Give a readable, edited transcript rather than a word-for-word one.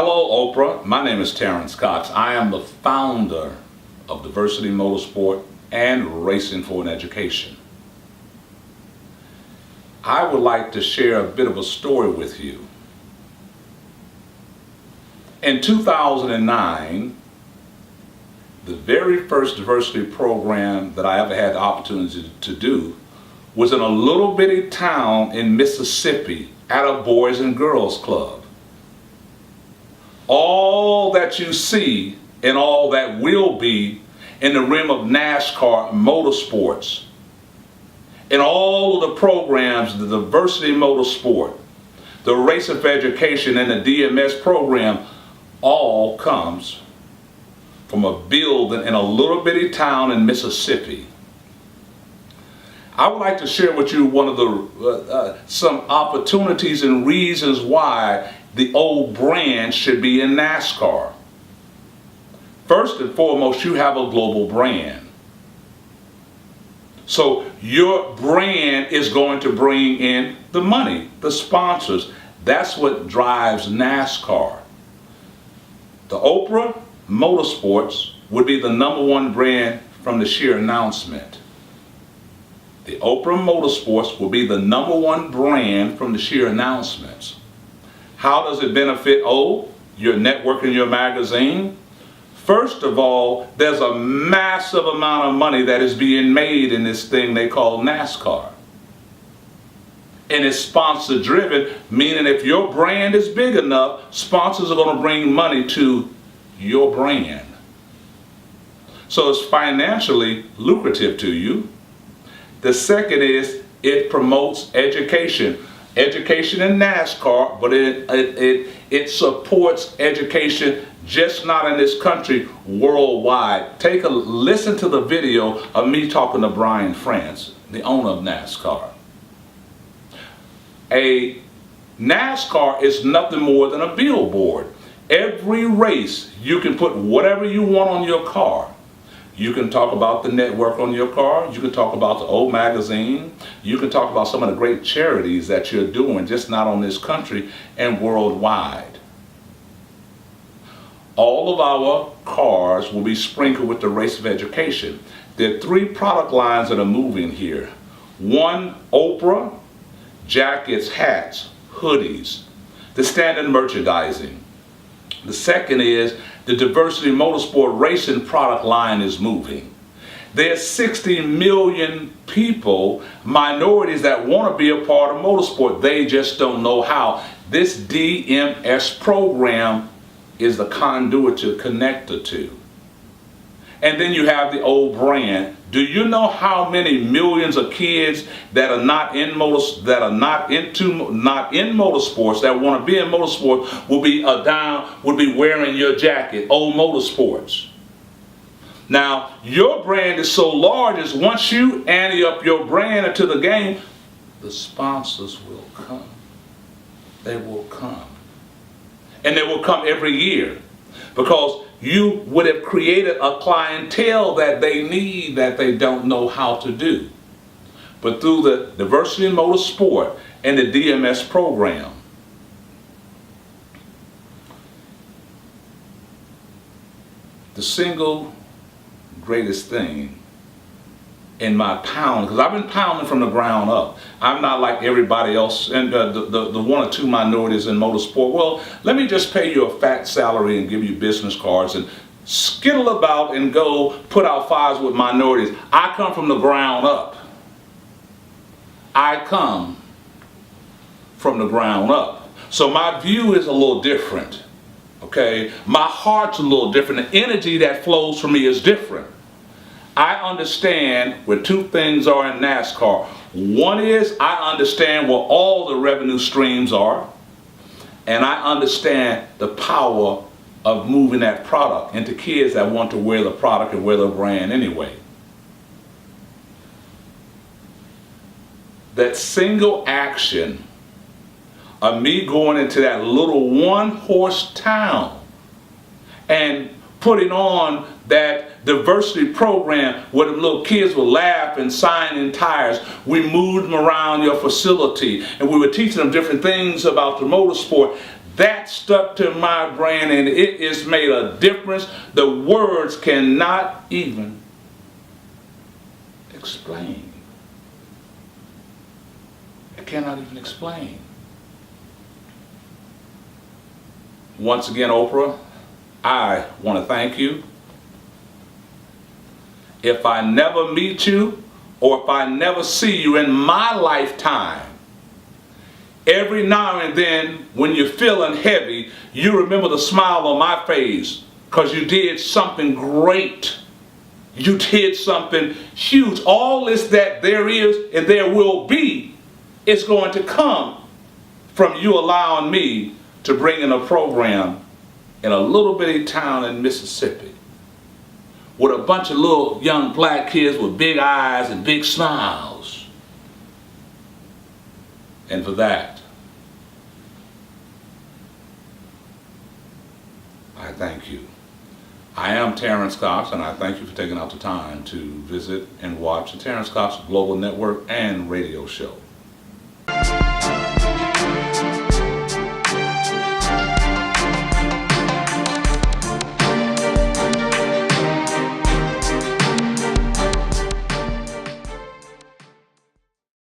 Hello, Oprah. My name is Terrance Cox. I am the founder of Diversity Motorsport and Racing for an Education. I would like to share a bit of a story with you. In 2009, the very first diversity program that I ever had the opportunity to do was in a little bitty town in Mississippi at a Boys and Girls Club. All that you see and all that will be in the realm of NASCAR motorsports and all of the programs, the Diversity Motorsport, the Racing for Education, and the DMS program all comes from a building in a little bitty town in Mississippi. I would like to share with you one of the some opportunities and reasons why the old brand should be in NASCAR. First and foremost, you have a global brand. So your brand is going to bring in the money, the sponsors. That's what drives NASCAR. The Oprah Motorsports would be the #1 brand from the sheer announcement. The Oprah Motorsports will be the #1 brand from the sheer announcements. How does it benefit your network and your magazine? First of all, there's a massive amount of money that is being made in this thing they call NASCAR. And it's sponsor driven, meaning if your brand is big enough, sponsors are going to bring money to your brand. So it's financially lucrative to you. The second is it promotes education. Education in NASCAR, but it supports education just not in this country, worldwide. Listen to the video of me talking to Brian France, the owner of NASCAR. A NASCAR is nothing more than a billboard. Every race, you can put whatever you want on your car. You can talk about the network on your car. You can talk about the old magazine. You can talk about some of the great charities that you're doing, just not on this country and worldwide. All of our cars will be sprinkled with the race of education. There are 3 product lines that are moving here. 1, Oprah, jackets, hats, hoodies, the standard merchandising. The second is the Diversity Motorsport Racing product line is moving. There's 60 million people, minorities, that want to be a part of motorsport. They just don't know how. This DMS program is the conduit to connect the two. And then you have the old brand. Do you know how many millions of kids that are not in motorsports, that want to be in motorsports, will be wearing your jacket, old motorsports? Now, your brand is so large as once you ante up your brand into the game, the sponsors will come. They will come. And they will come every year, because you would have created a clientele that they need, that they don't know how to do. But through the Diversity in Motorsport and the DMS program, the single greatest thing in my pound, because I've been pounding from the ground up. I'm not like everybody else and the 1 or 2 minorities in motorsport. Well, let me just pay you a fat salary and give you business cards and skittle about and go put out fires with minorities. I come from the ground up. I come from the ground up. So my view is a little different. Okay? My heart's a little different. The energy that flows from me is different. I understand where 2 things are in NASCAR. One is I understand where all the revenue streams are, and I understand the power of moving that product into kids that want to wear the product and wear the brand anyway. That single action of me going into that little 1-horse town and putting on that diversity program where the little kids would laugh and sign in tires. We moved them around your facility and we were teaching them different things about the motorsport. That stuck to my brain, and it has made a difference. The words cannot even explain. It cannot even explain. Once again, Oprah, I want to thank you. If I never meet you, or if I never see you in my lifetime, every now and then when you're feeling heavy, you remember the smile on my face because you did something great. You did something huge. All this that there is and there will be is going to come from you allowing me to bring in a program in a little bitty town in Mississippi with a bunch of little young black kids with big eyes and big smiles. And for that, I thank you. I am Terrance Cox, and I thank you for taking out the time to visit and watch the Terrance Cox Global Network and radio show.